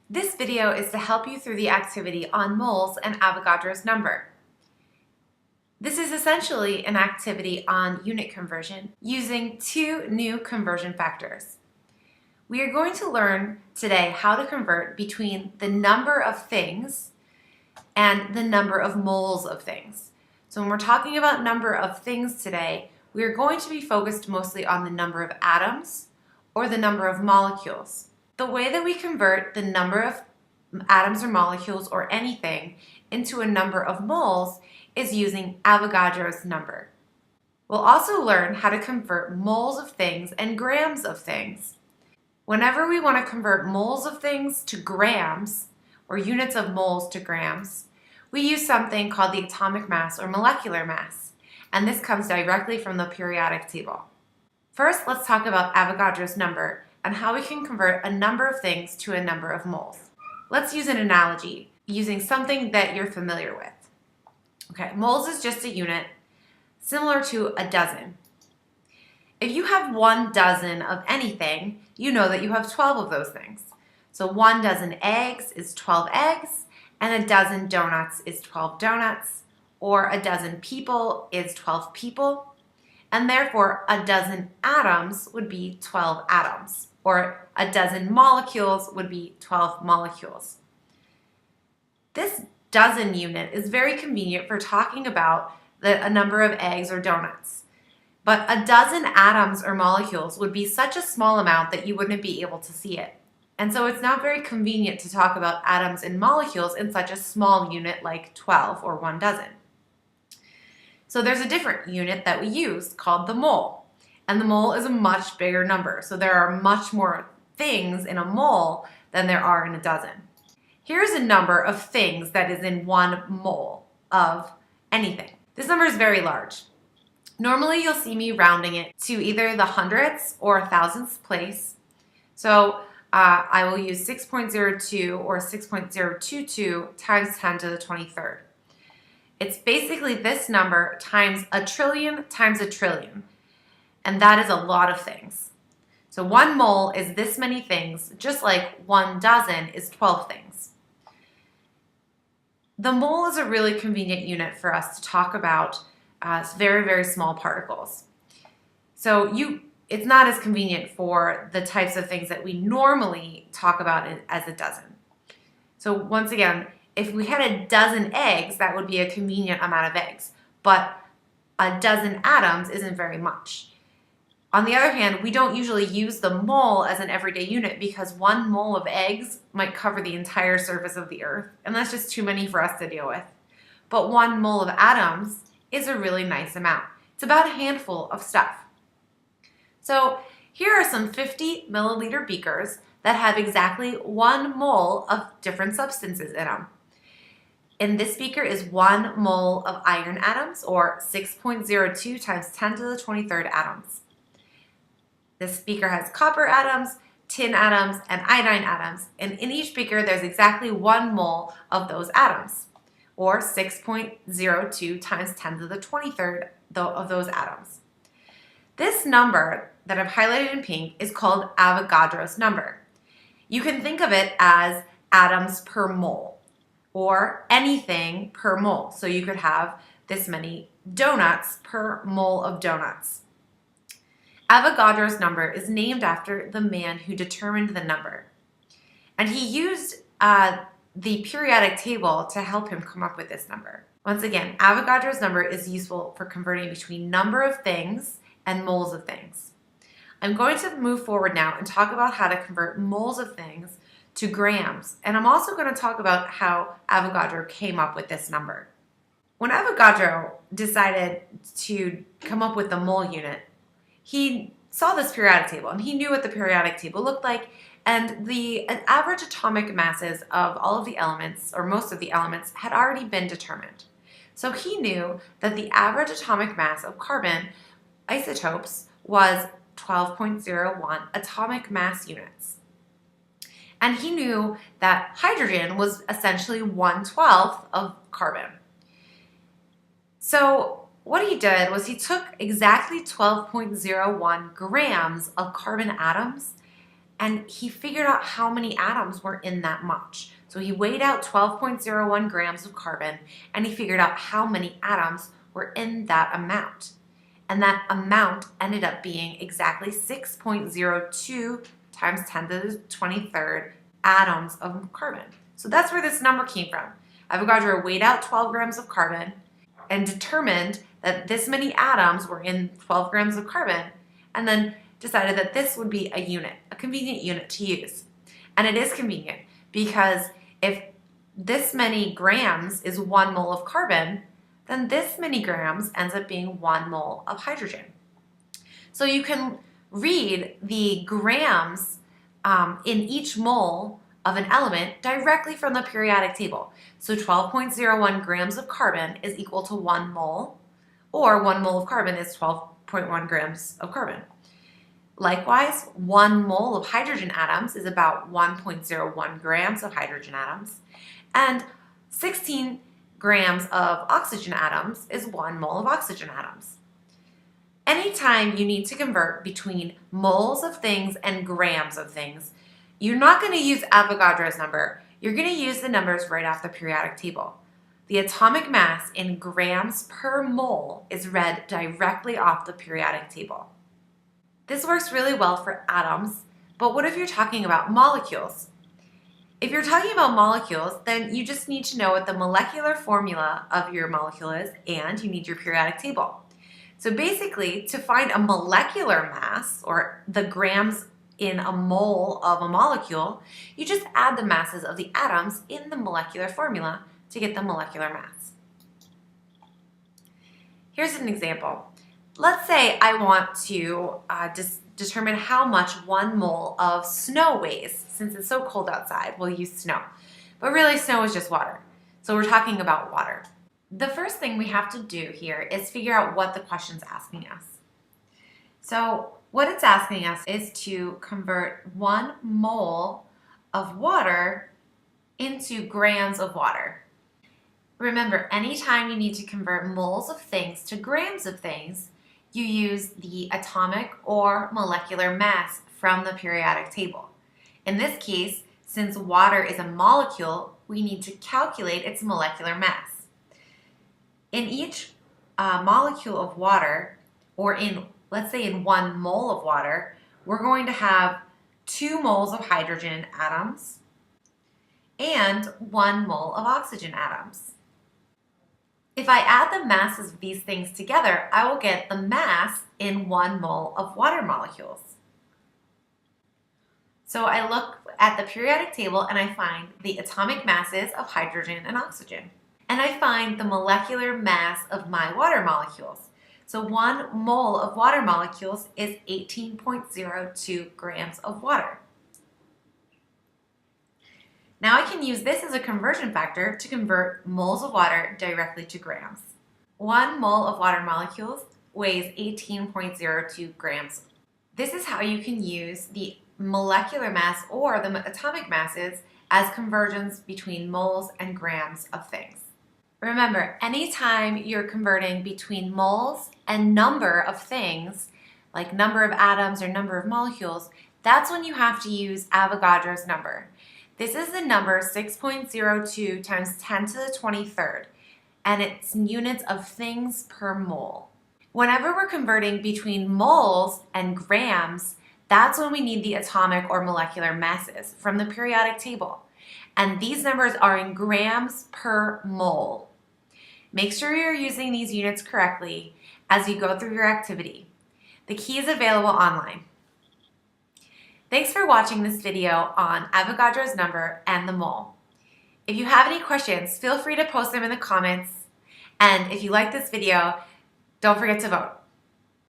This video is to help you through the activity on moles and Avogadro's number. This is essentially an activity on unit conversion using two new conversion factors. We are going to learn today how to convert between the number of things and the number of moles of things. So when we're talking about number of things today, we are going to be focused mostly on the number of atoms or the number of molecules. The way that we convert the number of atoms or molecules or anything into a number of moles is using Avogadro's number. We'll also learn how to convert moles of things and grams of things. Whenever we want to convert moles of things to grams, or units of moles to grams, we use something called the atomic mass or molecular mass, and this comes directly from the periodic table. First, let's talk about Avogadro's number and how we can convert a number of things to a number of moles. Let's use an analogy using something that you're familiar with. Okay, moles is just a unit similar to a dozen. If you have 1 dozen of anything, you know that you have 12 of those things. So 1 dozen eggs is 12 eggs, and a dozen donuts is 12 donuts, or a dozen people is 12 people, and therefore a dozen atoms would be 12 atoms, or a dozen molecules would be 12 molecules. This dozen unit is very convenient for talking about a number of eggs or donuts. But a dozen atoms or molecules would be such a small amount that you wouldn't be able to see it. And so it's not very convenient to talk about atoms and molecules in such a small unit like 12 or 1 dozen. So there's a different unit that we use called the mole. And the mole is a much bigger number. So there are much more things in a mole than there are in a dozen. Here's a number of things that is in 1 mole of anything. This number is very large. Normally you'll see me rounding it to either the hundredths or thousandths place. So I will use 6.02 or 6.022 times 10 to the 23rd. It's basically this number times a trillion times a trillion. And that is a lot of things. So 1 mole is this many things, just like 1 dozen is 12 things. The mole is a really convenient unit for us to talk about very, very small particles. So it's not as convenient for the types of things that we normally talk about as a dozen. So once again, if we had a dozen eggs, that would be a convenient amount of eggs. But a dozen atoms isn't very much. On the other hand, we don't usually use the mole as an everyday unit because 1 mole of eggs might cover the entire surface of the earth, and that's just too many for us to deal with. But 1 mole of atoms is a really nice amount. It's about a handful of stuff. So here are some 50 milliliter beakers that have exactly 1 mole of different substances in them. In this beaker is 1 mole of iron atoms, or 6.02 times 10 to the 23rd atoms. This beaker has copper atoms, tin atoms, and iodine atoms, and in each beaker there's exactly 1 mole of those atoms, or 6.02 times 10 to the 23rd of those atoms. This number that I've highlighted in pink is called Avogadro's number. You can think of it as atoms per mole, or anything per mole. So you could have this many donuts per mole of donuts. Avagadro's number is named after the man who determined the number. And he used the periodic table to help him come up with this number. Once again, Avogadro's number is useful for converting between number of things and moles of things. I'm going to move forward now and talk about how to convert moles of things to grams. And I'm also going to talk about how Avogadro came up with this number. When Avagadro decided to come up with the mole unit, he saw this periodic table and he knew what the periodic table looked like, and the average atomic masses of all of the elements, or most of the elements, had already been determined. So he knew that the average atomic mass of carbon isotopes was 12.01 atomic mass units. And he knew that hydrogen was essentially 1/12 of carbon. So what he did was he took exactly 12.01 grams of carbon atoms and he figured out how many atoms were in that much. So he weighed out 12.01 grams of carbon, and he figured out how many atoms were in that amount. And that amount ended up being exactly 6.02 times 10 to the 23rd atoms of carbon. So that's where this number came from. Avogadro weighed out 12 grams of carbon and determined that this many atoms were in 12 grams of carbon, and then decided that this would be a unit, a convenient unit to use. And it is convenient because if this many grams is 1 mole of carbon, then this many grams ends up being 1 mole of hydrogen. So you can read the grams in each mole of an element directly from the periodic table. So 12.01 grams of carbon is equal to 1 mole, or 1 mole of carbon is 12.1 grams of carbon. Likewise, 1 mole of hydrogen atoms is about 1.01 grams of hydrogen atoms, and 16 grams of oxygen atoms is 1 mole of oxygen atoms. Anytime you need to convert between moles of things and grams of things, you're not going to use Avogadro's number. You're going to use the numbers right off the periodic table. The atomic mass in grams per mole is read directly off the periodic table. This works really well for atoms, but what if you're talking about molecules? If you're talking about molecules, then you just need to know what the molecular formula of your molecule is, and you need your periodic table. So basically, to find a molecular mass, or the grams in a mole of a molecule, you just add the masses of the atoms in the molecular formula to get the molecular mass. Here's an example. Let's say I want to determine how much 1 mole of snow weighs. Since it's so cold outside, we'll use snow. But really, snow is just water. So we're talking about water. The first thing we have to do here is figure out what the question's asking us. So what it's asking us is to convert 1 mole of water into grams of water. Remember, anytime you need to convert moles of things to grams of things, you use the atomic or molecular mass from the periodic table. In this case, since water is a molecule, we need to calculate its molecular mass. In each molecule of water, or let's say in 1 mole of water, we're going to have 2 moles of hydrogen atoms and 1 mole of oxygen atoms. If I add the masses of these things together, I will get the mass in 1 mole of water molecules. So I look at the periodic table and I find the atomic masses of hydrogen and oxygen. And I find the molecular mass of my water molecules. So 1 mole of water molecules is 18.02 grams of water. Now I can use this as a conversion factor to convert moles of water directly to grams. 1 mole of water molecules weighs 18.02 grams. This is how you can use the molecular mass or the atomic masses as conversions between moles and grams of things. Remember, anytime you're converting between moles and number of things, like number of atoms or number of molecules, that's when you have to use Avogadro's number. This is the number 6.02 times 10 to the 23rd, and it's units of things per mole. Whenever we're converting between moles and grams, that's when we need the atomic or molecular masses from the periodic table. And these numbers are in grams per mole. Make sure you're using these units correctly as you go through your activity. The key is available online. Thanks for watching this video on Avogadro's number and the mole. If you have any questions, feel free to post them in the comments. And if you like this video, don't forget to vote.